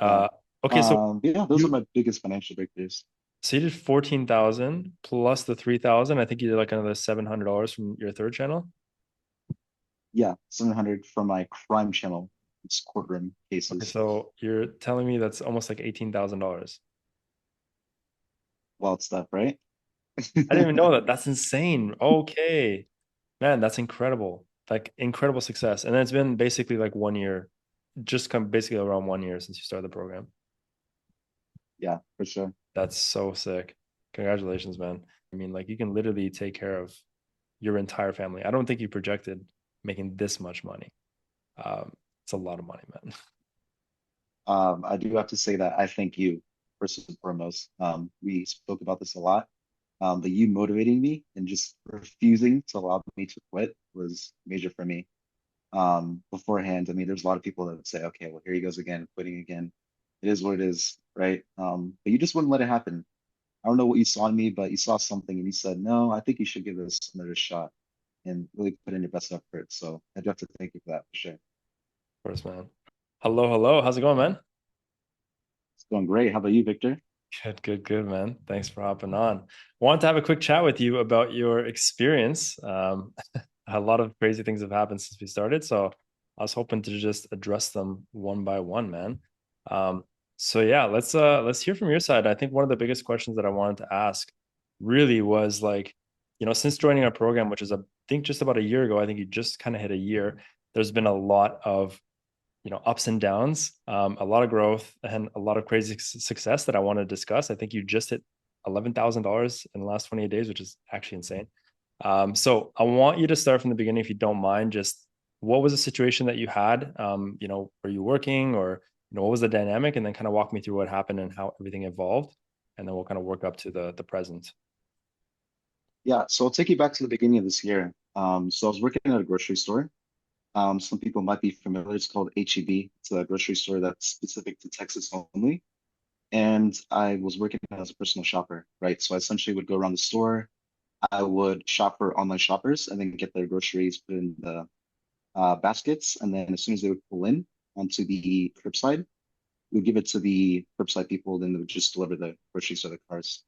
Yeah. Uh, okay, so Yeah, those are you my biggest financial breakthroughs. so you did 14,000 plus the 3,000. I think you did like another $700 from your third channel. Yeah, 700 from my crime channel. It's courtroom Okay, cases. so you're telling me that's almost like $18,000. Wild stuff, right? I didn't even know that. That's insane. Okay. Man, that's incredible. Like incredible success. And then it's been basically like 1 year, just come basically around 1 year since you started the program. Yeah, for sure. That's so sick. Congratulations, man. I mean, like you can literally take care of your entire family. I don't think you projected making this much money. It's a lot of money, man. I do have to say that I thank you first and foremost. We spoke about this a lot. But you motivating me and just refusing to allow me to quit was major for me. Beforehand, I mean, there's a lot of people that would say, okay, well, here he goes again, quitting again. It is what it is, right? But you just wouldn't let it happen. I don't know what you saw in me, but you saw something and you said, no, I think you should give this another shot and really put in your best effort. So I do have to thank you for that for sure. Of course, man. Hello, hello. How's it going, man? It's going great. How about you, Victor? Good, good, good, man. Thanks for hopping on. Wanted to have a quick chat with you about your experience. A lot of crazy things have happened since we started, so I was hoping to just address them one by one, man. Um, so yeah, let's hear from your side. I think one of the biggest questions that I wanted to ask really was like, since joining our program, which is I think just about a year ago, I think you just kind of hit a year. There's been a lot of ups and downs, a lot of growth and a lot of crazy success that I want to discuss. I think you just hit $11,000 in the last 28 days, which is actually insane. So I want you to start from the beginning, if you don't mind. Just what was the situation that you had? Were you working, or what was the dynamic, and then kind of walk me through what happened and how everything evolved, and then we'll kind of work up to the present. Yeah, so I'll take you back to the beginning of this year. So I was working at a grocery store. Some people might be familiar. It's called HEB. It's a grocery store that's specific to Texas only. And I was working as a personal shopper, right? So I essentially would go around the store. I would shop for online shoppers and then get their groceries put in the baskets. And then as soon as they would pull in onto the curbside, we would give it to the curbside people. Then they would just deliver the groceries to the cars.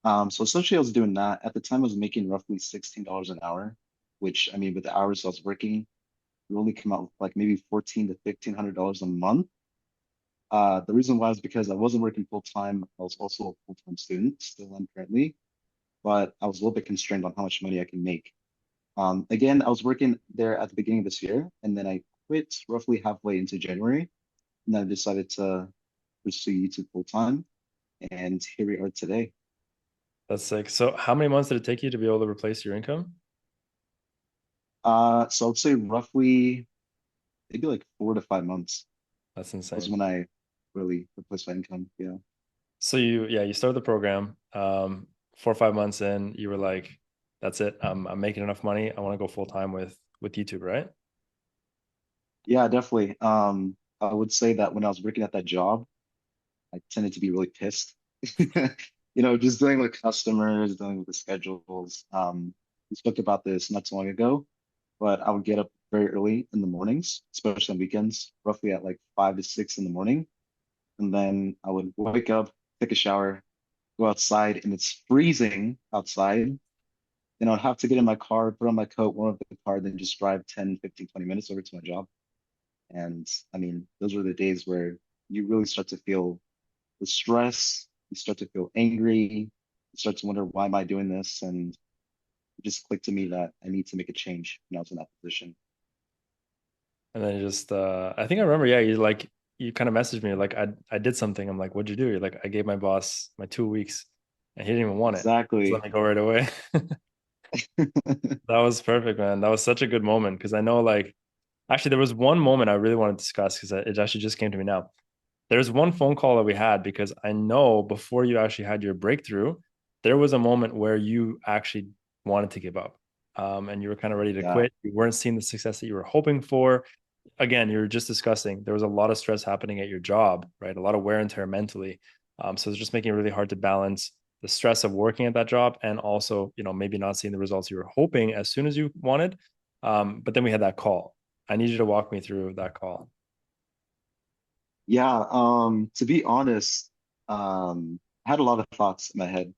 So essentially, I was doing that. At the time, I was making roughly $16 an hour, which I mean, with the hours I was working, it only came out with like maybe 14 to $1,500 a month. The reason why is because I wasn't working full time. I was also a full time student, still am currently, but I was a little bit constrained on how much money I can make. Again, I was working there at the beginning of this year, and then I quit roughly halfway into January, and then I decided to pursue YouTube full time, and here we are today. That's sick. So how many months did it take you to be able to replace your income? So I'd say roughly maybe like 4 to 5 months That's was insane. when I really replaced my income. Yeah. So you started the program. 4 or 5 months in, you were like, "That's it. I'm making enough money. I want to go full time with YouTube." Right? Yeah, definitely. I would say that when I was working at that job, I tended to be really pissed. Just dealing with customers, dealing with the schedules. We spoke about this not too long ago, but I would get up very early in the mornings, especially on weekends, roughly at like 5 to 6 in the morning. And then I would wake up, take a shower, go outside, and it's freezing outside. Then I'd have to get in my car, put on my coat, warm up the car, then just drive 10, 15, 20 minutes over to my job. And I mean, those were the days where you really start to feel the stress, you start to feel angry, you start to wonder, why am I doing this? And it just clicked to me that I need to make a change when I was in that position. And then you just, I think I remember. Yeah, you kind of messaged me like I did something. I'm like, "What'd you do?" You're like, "I gave my boss my 2 weeks, and he didn't even want it. Just let Exactly. me go right away." That was perfect, man. That was such a good moment because I know, like, actually, there was one moment I really wanted to discuss because it actually just came to me now. There's one phone call that we had because I know before you actually had your breakthrough, there was a moment where you actually wanted to give up. And you were kind of ready to Yeah. quit. You weren't seeing the success that you were hoping for. Again, you were just discussing there was a lot of stress happening at your job, right? A lot of wear and tear mentally. So it's just making it really hard to balance the stress of working at that job and also, maybe not seeing the results you were hoping as soon as you wanted. But then we had that call. I need you to walk me through that call. Yeah, to be honest, I had a lot of thoughts in my head.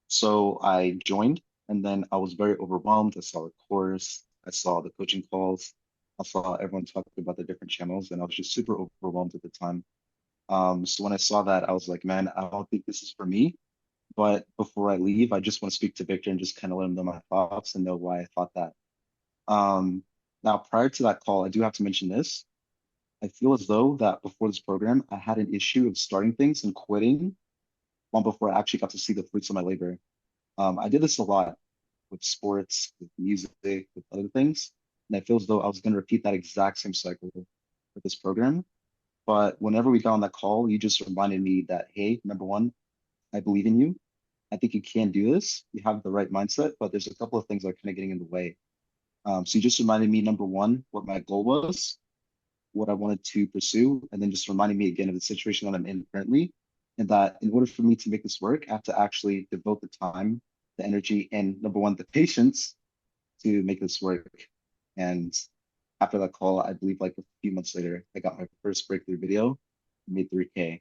So I joined and then I was very overwhelmed. I saw the course, I saw the coaching calls, I saw everyone talking about the different channels, and I was just super overwhelmed at the time. So when I saw that, I was like, man, I don't think this is for me. But before I leave, I just want to speak to Victor and just kind of let him know my thoughts and know why I thought that. Um, Now, prior to that call, I do have to mention this. I feel as though that before this program, I had an issue of starting things and quitting long before I actually got to see the fruits of my labor. I did this a lot with sports, with music, with other things, and I feel as though I was going to repeat that exact same cycle with this program. But whenever we got on that call, you just reminded me that, hey, number one, I believe in you. I think you can do this. You have the right mindset, but there's a couple of things that are kind of getting in the way. So you just reminded me, number one, what my goal was, what I wanted to pursue, and then just reminding me again of the situation that I'm in currently, and that in order for me to make this work, I have to actually devote the time, the energy, and number one, the patience to make this work. And after that call, I believe like a few months later, I got my first breakthrough video, made 3K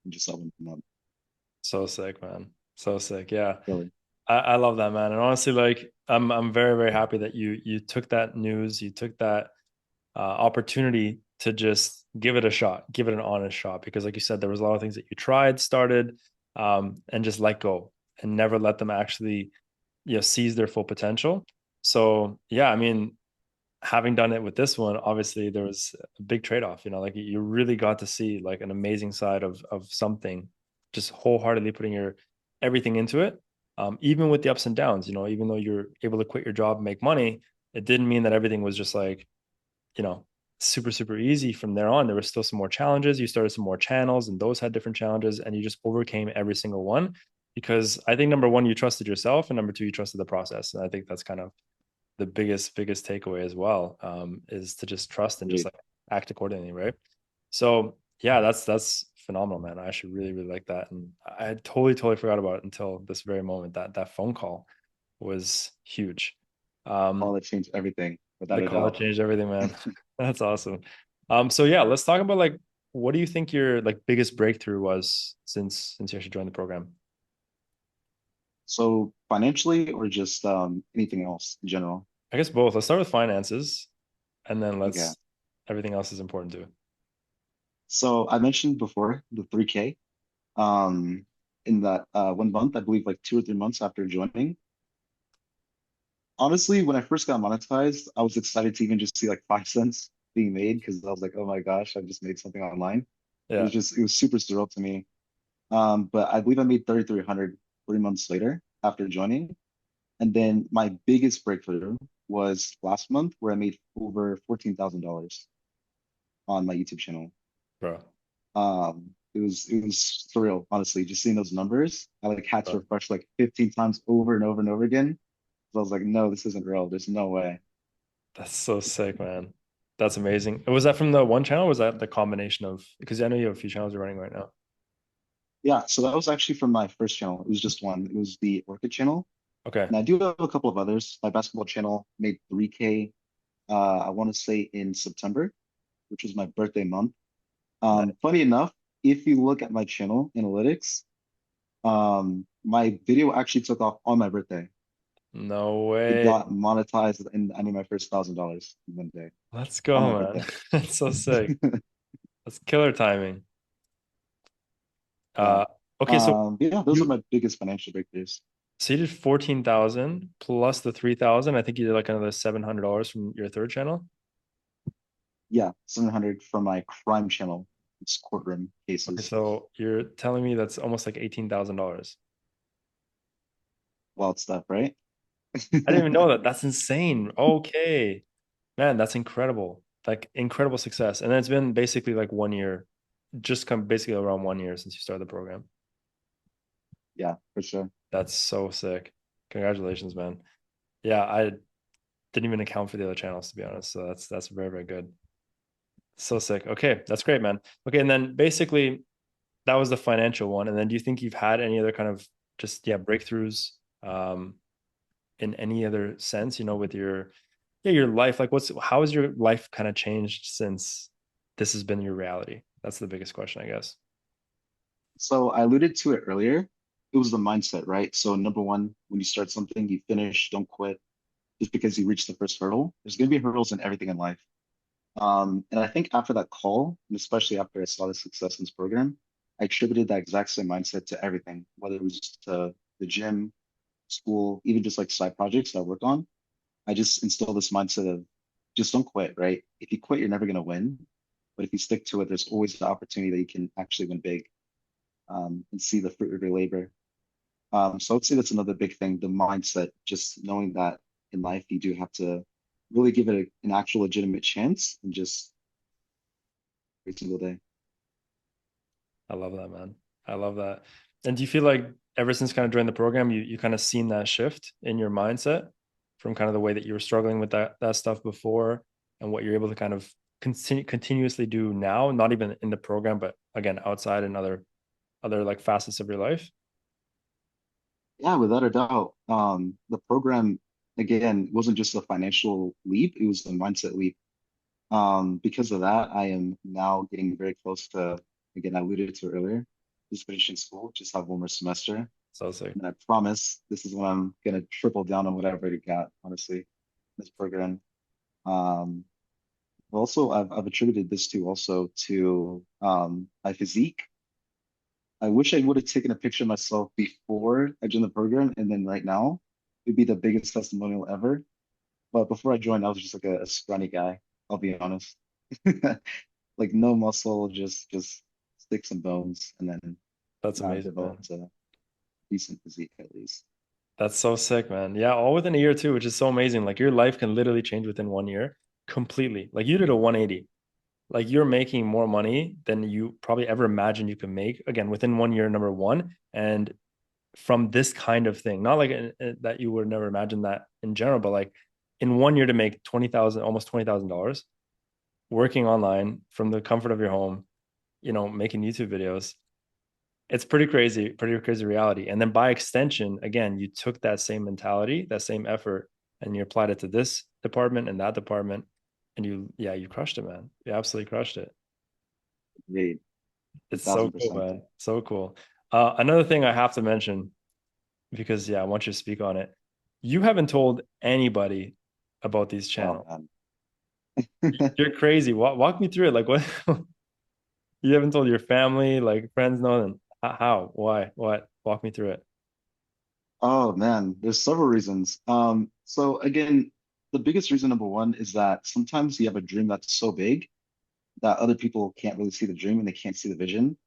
in just 1 month. So sick, man. So sick. Yeah. Really. I love that, man. And honestly, like I'm very, very happy that you took that news, you took that opportunity to just give it a shot, give it an honest shot. Because like you said, there was a lot of things that you tried, started, and just let go and never let them actually, seize their full potential. So yeah, I mean, having done it with this one, obviously there was a big trade-off, like you really got to see like an amazing side of something, just wholeheartedly putting your everything into it. Even with the ups and downs, even though you're able to quit your job and make money, it didn't mean that everything was just like, you know, super, super easy from there on. There was still some more challenges. You started some more channels and those had different challenges and you just overcame every single one because I think number one, you trusted yourself and number two, you trusted the process. And I think that's kind of the biggest takeaway as well, is to just trust and just Great. like act accordingly, right? So yeah, that's phenomenal, man. I actually really really like that, and I had totally forgot about it until this very moment. That phone call was huge. All Um, that changed everything, without the a call that doubt. changed everything, man. That's awesome. So yeah, let's talk about like what do you think your like biggest breakthrough was since you actually joined the program? So financially or just anything else in general? I guess both. Let's start with finances, and then Okay. let's everything else is important too. So I mentioned before the 3K. Um, in that 1 month, I believe like 2 or 3 months after joining. Honestly, when I first got monetized, I was excited to even just see like 5 cents being made because I was like, oh my gosh, I just made something online. Yeah, It was super surreal to me. But I believe I made 3,300 3 months later after joining. And then my biggest breakthrough was last month where I made over $14,000 on my YouTube channel. bro. It was surreal, honestly, just seeing those numbers. I like had to Bro. refresh like 15 times over and over and over again. So I was like, no, this isn't real. There's no way. That's so sick, man. That's amazing. Was that from the one channel? Or was that the combination of, because I know you have a few channels you're running right now. Yeah, so that was actually from my first channel. It was just one. It was the Orchid channel. Okay. And I do have a couple of others. My basketball channel made 3K, I want to say in September, which was my birthday month. Nice. Funny enough, if you look at my channel analytics, my video actually took off on my birthday. No It way. got monetized and I made my first $1,000 in 1 day Let's on my go, man. birthday. That's so sick. That's killer timing. Yeah. Uh, okay, so Yeah, those are you my biggest financial breakthroughs. so you did 14,000 plus the 3,000. I think you did like another $700 from your third channel. Yeah, 700 from my crime channel. It's courtroom Okay, cases. so you're telling me that's almost like $18,000. Wild stuff, right? I didn't even know that. That's insane. Okay. Man, that's incredible. Like incredible success. And then it's been basically like 1 year, just come basically around 1 year since you started the program. Yeah, for sure. That's so sick. Congratulations, man. Yeah, I didn't even account for the other channels to be honest. So that's very, very good. So sick. Okay, that's great, man. Okay, and then basically that was the financial one. And then do you think you've had any other kind of just breakthroughs um in any other sense, with your life? Like how has your life kind of changed since this has been your reality? That's the biggest question, I guess. So I alluded to it earlier. It was the mindset, right? So number one, when you start something, you finish, don't quit just because you reached the first hurdle. There's going to be hurdles in everything in life. And I think after that call, and especially after I saw the success in this program, I attributed that exact same mindset to everything, whether it was to the gym, school, even just like side projects that I work on. I just instilled this mindset of just don't quit, right? If you quit, you're never going to win. But if you stick to it, there's always the opportunity that you can actually win big, and see the fruit of your labor. So I would say that's another big thing, the mindset, just knowing that in life you do have to really give it an actual legitimate chance and just every single day. I love that, man. I love that. And do you feel like ever since kind of joining the program, you kind of seen that shift in your mindset from kind of the way that you were struggling with that stuff before and what you're able to kind of continuously do now, not even in the program, but again, outside and other like facets of your life? Yeah, without a doubt. The program, again, wasn't just a financial leap, it was a mindset leap. Because of that, I am now getting very close to, again, I alluded to earlier, just finishing school, just have one more semester. So sick. And I promise this is when I'm gonna triple down on what I've already got, honestly, this program. Um, Also, I've attributed this to also to my physique. I wish I would have taken a picture of myself before I joined the program, and then right now, it'd be the biggest testimonial ever. But before I joined, I was just like a scrawny guy. I'll be honest, like no muscle, just sticks and bones, and then That's now I've amazing, man. developed a decent physique at least. That's so sick, man. Yeah, all within a year too, which is so amazing. Like your life can literally change within 1 year completely. Like you did a 180. Like you're making more money than you probably ever imagined you could make again within 1 year, number one. And from this kind of thing, not like that you would never imagine that in general, but like in 1 year to make 20,000, almost $20,000 working online from the comfort of your home, making YouTube videos. It's pretty crazy reality. And then by extension, again, you took that same mentality, that same effort, and you applied it to this department and that department. And you crushed it, man. You absolutely crushed it. Great, a It's so thousand cool, percent. man. So cool. Another thing I have to mention, because I want you to speak on it. You haven't told anybody about these Oh channels. man. You're crazy. Walk me through it. Like what? You haven't told your family, like friends, no, then how? Why? What? Walk me through it. Oh man, there's several reasons. So again, the biggest reason number one is that sometimes you have a dream that's so big that other people can't really see the dream and they can't see the vision.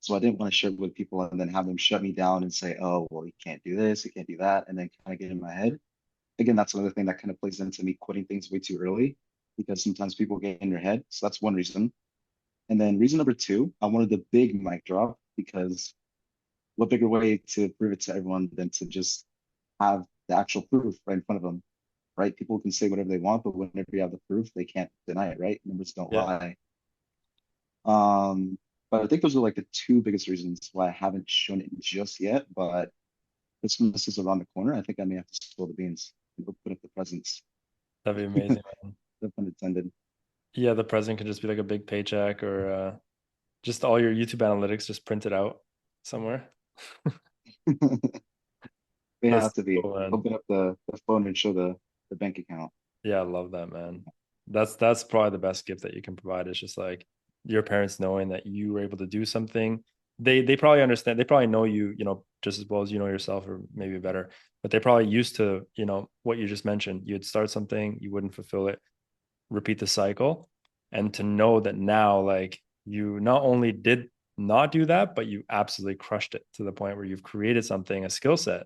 So I didn't want to share it with people and then have them shut me down and say, "Oh, well, you can't do this, you can't do that," and then kind of get in my head. Again, that's another thing that kind of plays into me quitting things way too early because sometimes people get in your head. So that's one reason. And then reason number two, I wanted the big mic drop because what bigger way to prove it to everyone than to just have the actual proof right in front of them, right? People can say whatever they want, but whenever you have the proof, they can't deny it, right? Numbers don't Yeah, lie. Um, but I think those are like the two biggest reasons why I haven't shown it just yet. But Christmas is around the corner. I think I may have to spill the beans and go put up the presents. that'd be amazing, man. No pun intended. Yeah, the present could just be like a big paycheck or just all your YouTube analytics just printed out somewhere. They That's have to be. cool, man. Open up the phone and show the bank account. Yeah, I love that, man. That's probably the best gift that you can provide. It's just like your parents knowing that you were able to do something. They probably understand. They probably know you, just as well as you know yourself, or maybe better. But they probably used to, what you just mentioned. You'd start something, you wouldn't fulfill it, repeat the cycle, and to know that now, like you not only did not do that, but you absolutely crushed it to the point where you've created something, a skill set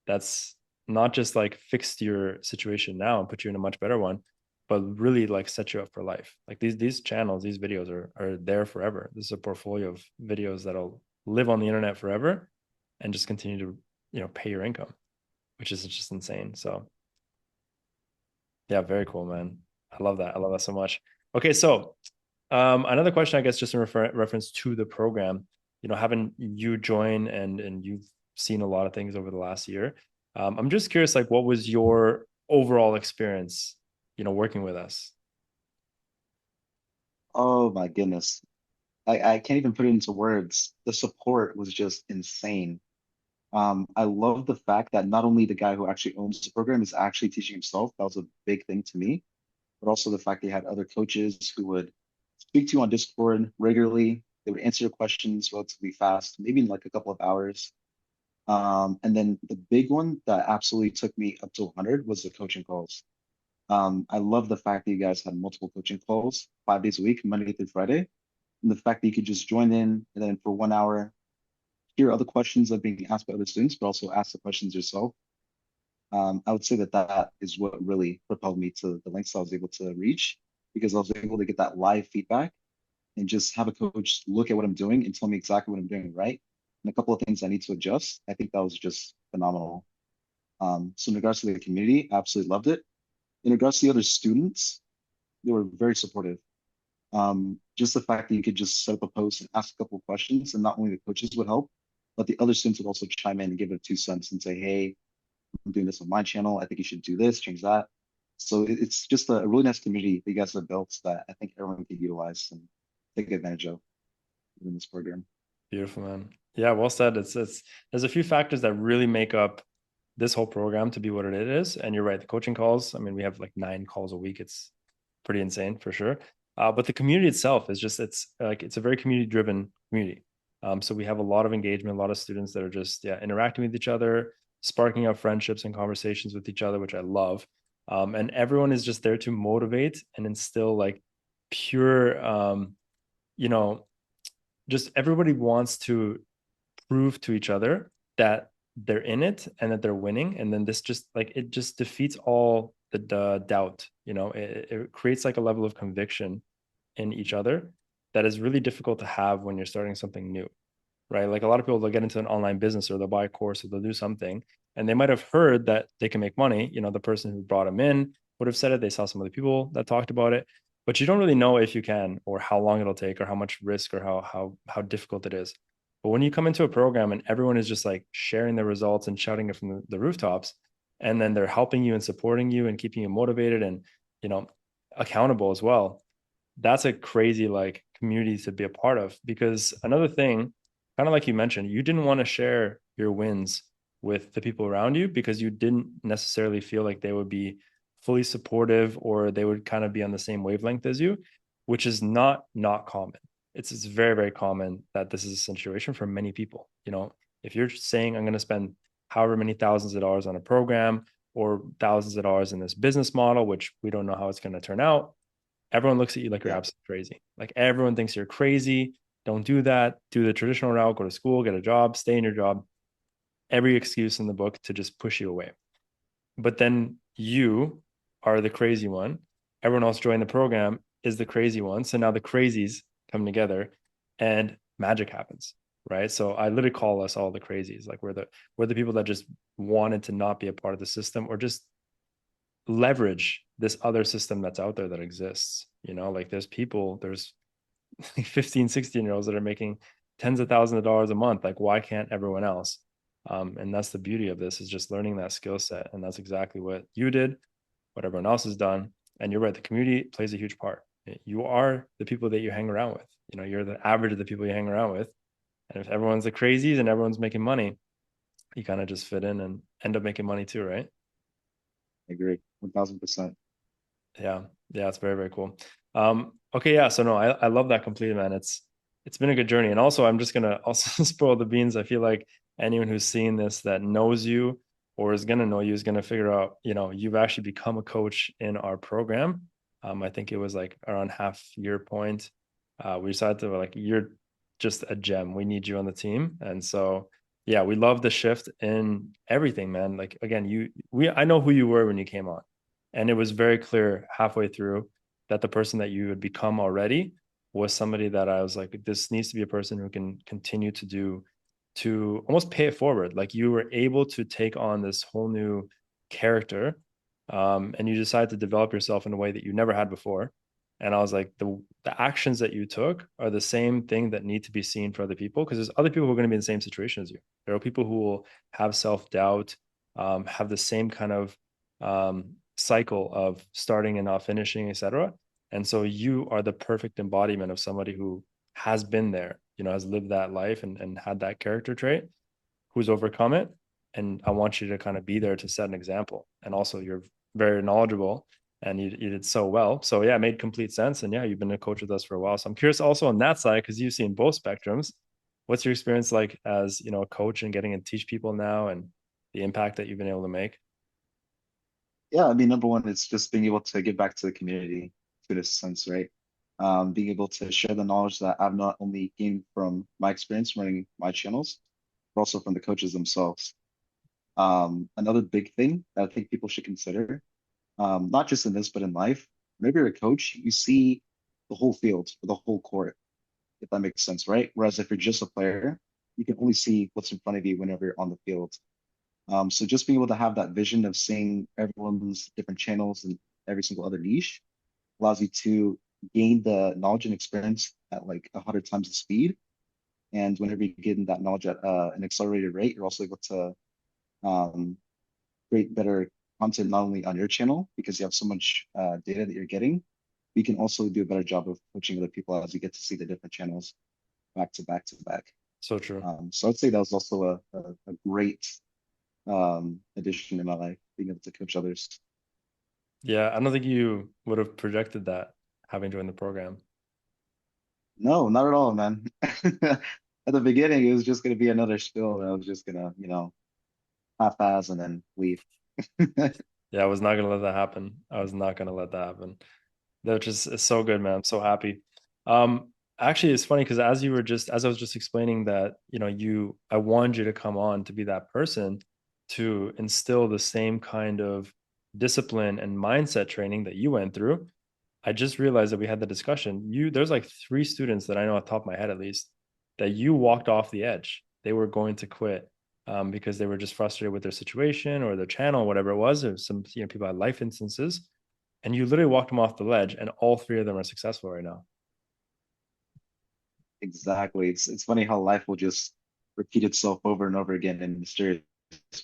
that's not just like fixed your situation now and put you in a much better one, but really like set you up for life. Like these channels, these videos are there forever. This is a portfolio of videos that'll live on the internet forever and just continue to, pay your income, which is just insane. So yeah, very cool, man. I love that. I love that so much. Okay, so another question, I guess, just in reference to the program, having you join and you've seen a lot of things over the last year. I'm just curious, like, what was your overall experience, working with us? Oh my goodness. I can't even put it into words. The support was just insane. I love the fact that not only the guy who actually owns the program is actually teaching himself. That was a big thing to me, but also the fact they had other coaches who would speak to you on Discord regularly. They would answer your questions relatively fast, maybe in like a couple of hours. And then the big one that absolutely took me up to 100 was the coaching calls. I love the fact that you guys had multiple coaching calls 5 days a week, Monday through Friday, and the fact that you could just join in and then for 1 hour hear other questions that are being asked by other students, but also ask the questions yourself. I would say that that is what really propelled me to the lengths I was able to reach because I was able to get that live feedback and just have a coach look at what I'm doing and tell me exactly what I'm doing right and a couple of things I need to adjust. I think that was just phenomenal. So in regards to the community, I absolutely loved it. In regards to the other students, they were very supportive. Just the fact that you could just set up a post and ask a couple of questions, and not only the coaches would help, but the other students would also chime in and give it 2 cents and say, "Hey, I'm doing this on my channel. I think you should do this, change that." So it's just a really nice community that you guys have built that I think everyone can utilize and take advantage of in this program. Beautiful, man. Yeah, well said. It's there's a few factors that really make up this whole program to be what it is. And you're right, the coaching calls, I mean, we have like 9 calls a week. It's pretty insane for sure. But the community itself is just it's a very community driven community. So we have a lot of engagement, a lot of students that are just interacting with each other, sparking up friendships and conversations with each other, which I love. And everyone is just there to motivate and instill like pure you know just everybody wants to prove to each other that they're in it and that they're winning. And then this just like it just defeats all the doubt. It creates like a level of conviction in each other that is really difficult to have when you're starting something new, right? Like a lot of people, they'll get into an online business or they'll buy a course or they'll do something and they might have heard that they can make money. The person who brought them in would have said it. They saw some other people that talked about it, but you don't really know if you can or how long it'll take or how much risk or how difficult it is. But when you come into a program and everyone is just like sharing the results and shouting it from the rooftops, and then they're helping you and supporting you and keeping you motivated and you know accountable as well, that's a crazy like community to be a part of. Because another thing, kind of like you mentioned, you didn't want to share your wins with the people around you because you didn't necessarily feel like they would be fully supportive or they would kind of be on the same wavelength as you, which is not common. It's very, very common that this is a situation for many people. If you're saying I'm going to spend however many thousands of dollars on a program or thousands of dollars in this business model, which we don't know how it's going to turn out, everyone looks at you like you're Yeah, absolutely crazy. Like everyone thinks you're crazy. Don't do that. Do the traditional route, go to school, get a job, stay in your job. Every excuse in the book to just push you away. But then you are the crazy one. Everyone else joining the program is the crazy one. So now the crazies come together and magic happens. Right. So I literally call us all the crazies. Like we're the people that just wanted to not be a part of the system or just leverage this other system that's out there that exists. Like there's 15, 16 year olds that are making tens of thousands of dollars a month. Like why can't everyone else? And that's the beauty of this, is just learning that skill set. And that's exactly what you did, what everyone else has done. And you're right, the community plays a huge part. You are the people that you hang around with. You're the average of the people you hang around with. And if everyone's the crazies and everyone's making money, you kind of just fit in and end up making money too, right? I agree, 1000%. Yeah, yeah, it's very, very cool. Okay, yeah. So no, I love that completely, man. It's been a good journey. And also I'm just gonna also spoil the beans. I feel like anyone who's seen this that knows you or is gonna know you is gonna figure out, you've actually become a coach in our program. I think it was like around half year point. We decided to like, you're just a gem. We need you on the team. And so yeah, we love the shift in everything, man. Like again, I know who you were when you came on. And it was very clear halfway through that the person that you had become already was somebody that I was like, this needs to be a person who can continue to almost pay it forward. Like you were able to take on this whole new character, and you decided to develop yourself in a way that you never had before. And I was like, the actions that you took are the same thing that need to be seen for other people, because there's other people who are going to be in the same situation as you. There are people who will have self-doubt, have the same kind of cycle of starting and not finishing, etc. And so you are the perfect embodiment of somebody who has been there, has lived that life and had that character trait, who's overcome it. And I want you to kind of be there to set an example. And also, you're very knowledgeable and you did so well. So, yeah, it made complete sense. And yeah, you've been a coach with us for a while. So, I'm curious also on that side, because you've seen both spectrums. What's your experience like as, a coach and getting to teach people now and the impact that you've been able to make? Yeah, I mean, number one, it's just being able to give back to the community to this sense, right? Being able to share the knowledge that I've not only gained from my experience running my channels, but also from the coaches themselves. Another big thing that I think people should consider, not just in this, but in life, maybe you're a coach, you see the whole field or the whole court, if that makes sense, right? Whereas if you're just a player, you can only see what's in front of you whenever you're on the field. So just being able to have that vision of seeing everyone's different channels and every single other niche allows you to gain the knowledge and experience at like 100 times the speed. And whenever you get that knowledge at an accelerated rate, you're also able to um, create better content not only on your channel because you have so much data that you're getting. You can also do a better job of coaching other people as you get to see the different channels back to back to back. So true. So I'd say that was also a great addition in my life, being able to coach others. Yeah, I don't think you would have projected that having joined the program. No, not at all, man. At the beginning, it was just going to be another spill, and I was just gonna, half-ass and then leave. Yeah, I was not gonna let that happen. I was not gonna let that happen. That just is so good, man. I'm so happy. Actually, it's funny because as I was just explaining that, I wanted you to come on to be that person to instill the same kind of discipline and mindset training that you went through. I just realized that we had the discussion. There's like three students that I know off the top of my head, at least, that you walked off the edge. They were going to quit because they were just frustrated with their situation or their channel, whatever it was. There's some, people had life instances, and you literally walked them off the ledge, and all three of them are successful right now. Exactly. It's funny how life will just repeat itself over and over again in mysterious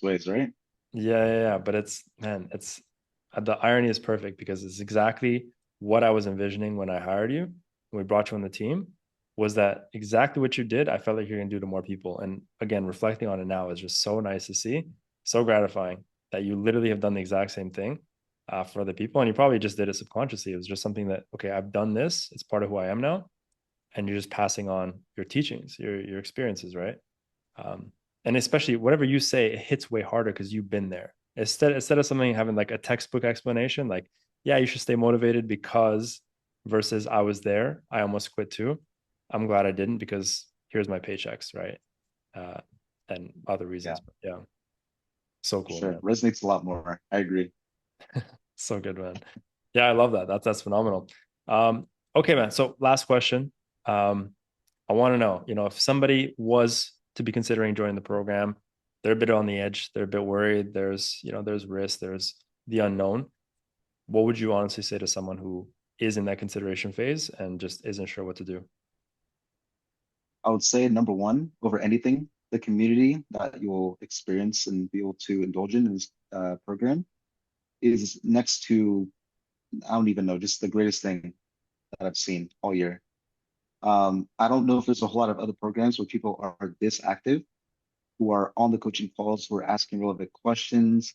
ways, right? Yeah, yeah, yeah. But it's man, it's the irony is perfect because it's exactly what I was envisioning when I hired you, when we brought you on the team, was that exactly what you did. I felt like you're gonna do to more people. And again, reflecting on it now is just so nice to see, so gratifying that you literally have done the exact same thing for other people. And you probably just did it subconsciously. It was just something that, okay, I've done this, it's part of who I am now. And you're just passing on your teachings, your experiences, right? Um, and especially whatever you say, it hits way harder because you've been there. Instead of something having like a textbook explanation, like, yeah, you should stay motivated because versus I was there, I almost quit too. I'm glad I didn't because here's my paychecks, right? Uh, and other Yeah, reasons. But yeah, so for cool, sure. man. Resonates a lot more. I agree. So good, man. Yeah, I love that. That's phenomenal. Um, okay, man. So last question. Um, I want to know, if somebody was to be considering joining the program, they're a bit on the edge, they're a bit worried, there's risk, there's the unknown. What would you honestly say to someone who is in that consideration phase and just isn't sure what to do? I would say number one, over anything, the community that you'll experience and be able to indulge in this program is next to, I don't even know, just the greatest thing that I've seen all year. I don't know if there's a whole lot of other programs where people are this active, who are on the coaching calls, who are asking relevant questions,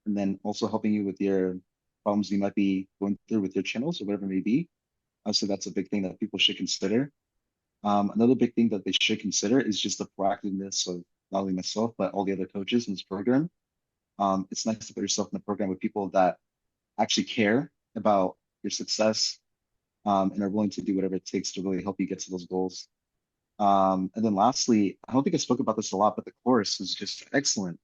and then also helping you with your problems you might be going through with your channels or whatever it may be. So that's a big thing that people should consider. Another big thing that they should consider is just the proactiveness of not only myself, but all the other coaches in this program. It's nice to put yourself in the program with people that actually care about your success and are willing to do whatever it takes to really help you get to those goals. And then lastly, I don't think I spoke about this a lot, but the course is just excellent.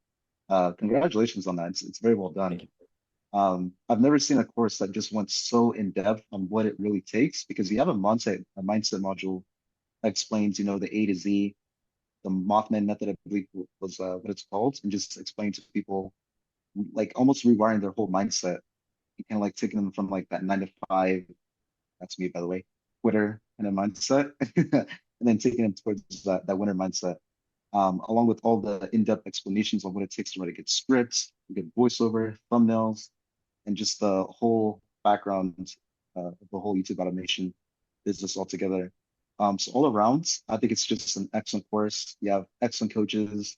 Congratulations on that. It's very well done. Thank you. I've never seen a course that just went so in depth on what it really takes because you have a mindset module that explains, the A to Z, the Mothman method, I believe was what it's called, and just explain to people like almost rewiring their whole mindset. You kind of like taking them from like that 9 to 5, that's me by the way, quitter and a mindset, and then taking them towards that winner mindset. Along with all the in-depth explanations on what it takes to write a good script, a good voiceover, thumbnails, and just the whole background of the whole YouTube automation business altogether. So all around, I think it's just an excellent course. You have excellent coaches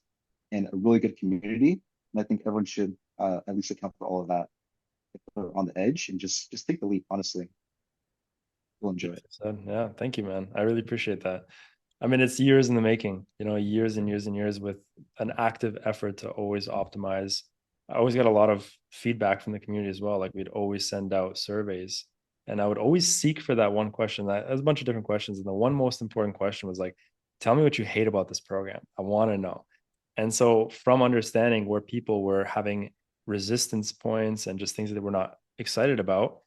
and a really good community. And I think everyone should at least account for all of that if they're on the edge and just take the leap, honestly. You'll enjoy it. So, yeah, thank you, man. I really appreciate that. I mean, it's years in the making, years and years and years with an active effort to always optimize. I always got a lot of feedback from the community as well. Like we'd always send out surveys and I would always seek for that one question. There's a bunch of different questions. And the one most important question was like, tell me what you hate about this program. I want to know. And so from understanding where people were having resistance points and just things that they were not excited about,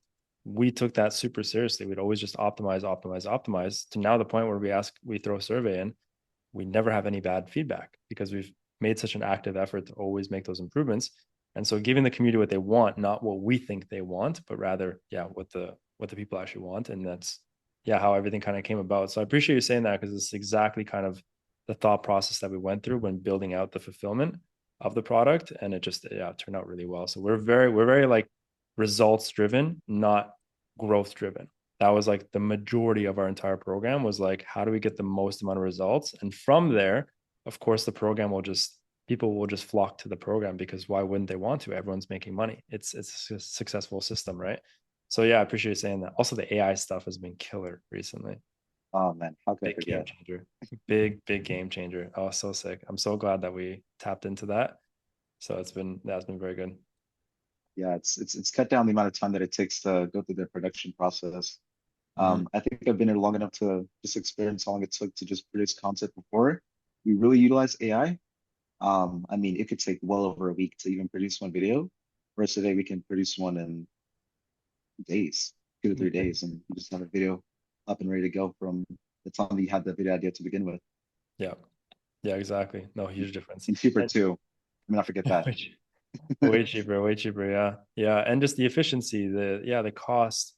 we took that super seriously. We'd always just optimize, optimize, optimize to now the point where we throw a survey in, we never have any bad feedback because we've made such an active effort to always make those improvements. And so giving the community what they want, not what we think they want, but rather, yeah, what the people actually want. And that's how everything kind of came about. So I appreciate you saying that because it's exactly kind of the thought process that we went through when building out the fulfillment of the product. And it just turned out really well. So we're very like results driven, not growth driven. That was like the majority of our entire program was like, how do we get the most amount of results? And from there, of course, the program people will just flock to the program because why wouldn't they want to? Everyone's making money. It's a successful system, right? So yeah, I appreciate you saying that. Also, the AI stuff has been killer recently. Oh man, how could I Big game forget? changer. Big game changer. Oh, so sick. I'm so glad that we tapped into that. So that's been very good. Yeah, it's cut down the amount of time that it takes to go through the production process. Mhm. I think I've been here long enough to just experience how long it took to just produce content before we really utilize AI. I mean, it could take well over a week to even produce one video, whereas today we can produce one in days, 2 to 3 days, and you just have a video up and ready to go from the time that you had the video idea to begin with. Yeah. Yeah, exactly. No, huge difference. And cheaper And too. I mean, not forget that. way cheaper, way cheaper. Yeah. Yeah. And just the efficiency, the cost,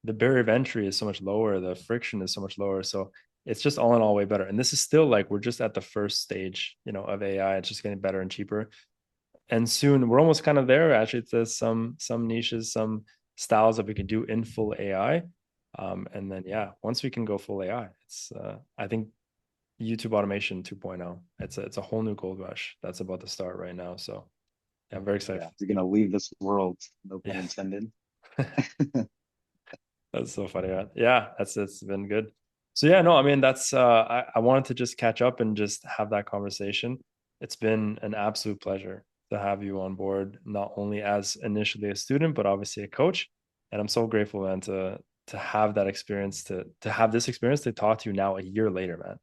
the barrier of entry is so much lower. The friction is so much lower. So it's just all in all way better. And this is still like, we're just at the first stage, of AI. It's just getting better and cheaper. And soon we're almost kind of there. Actually, there's some niches, some styles that we can do in full AI. And then, yeah, once we can go full AI, I think YouTube automation 2.0, it's a whole new gold rush that's about to start right now. So yeah, I'm very excited. Yeah, you're gonna leave this world, no pun Yeah, intended. that's so funny, man. Yeah, it's been good. So yeah, no, I mean I wanted to just catch up and just have that conversation. It's been an absolute pleasure to have you on board, not only as initially a student, but obviously a coach. And I'm so grateful, man, to have that experience, to have this experience to talk to you now a year later, man.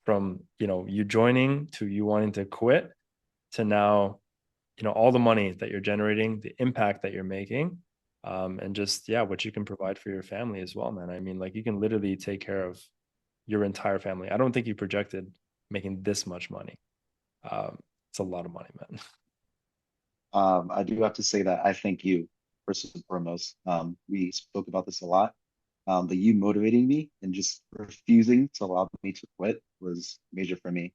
From you joining to you wanting to quit to now all the money that you're generating, the impact that you're making, and just what you can provide for your family as well, man. I mean, like you can literally take care of your entire family. I don't think you projected making this much money. It's a lot of money, man. I do have to say that I thank you first and foremost. We spoke about this a lot, but you motivating me and just refusing to allow me to quit was major for me.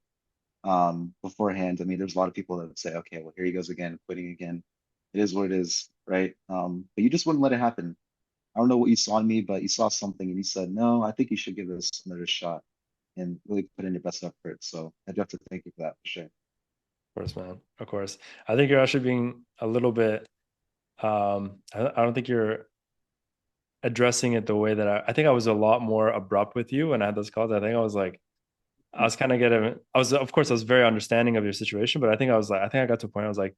Beforehand, I mean, there's a lot of people that would say, okay, well, here he goes again, quitting again. It is what it is, right? But you just wouldn't let it happen. I don't know what you saw in me, but you saw something and you said, no, I think you should give this another shot and really put in your best effort. So I do have to thank you for that for sure. Of course, man. Of course. I think you're actually being a little bit. I don't think you're addressing it the way that I think I was a lot more abrupt with you when I had those calls. I think I was like, I was kind of getting, I was, of course, I was very understanding of your situation, but I think I got to a point I was like,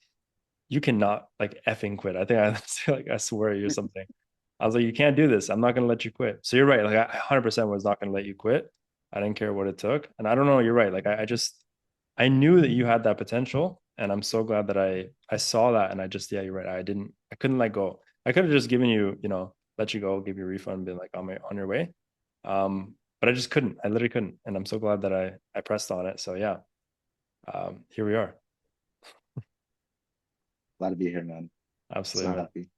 you cannot like effing quit. I think I like, I swear at you or something. I was like, you can't do this. I'm not going to let you quit. So you're right. Like I 100% was not going to let you quit. I didn't care what it took. And I don't know, you're right. Like I knew that you had that potential. And I'm so glad that I saw that. And I just, yeah, you're right. I couldn't let go. I could have just given you, let you go, give you a refund, been like on your way. But I just couldn't. I literally couldn't. And I'm so glad that I pressed on it. So yeah, here we are. Glad to be here, man. So Absolutely, man. happy.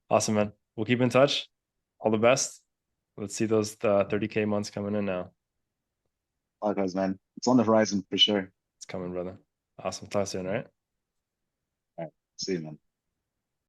Awesome, man. We'll keep in touch. All the best. Let's see those 30K months coming in now. Likewise, man. It's on the horizon for sure. It's coming, brother. Awesome. Talk soon, all right? All right. See you, man.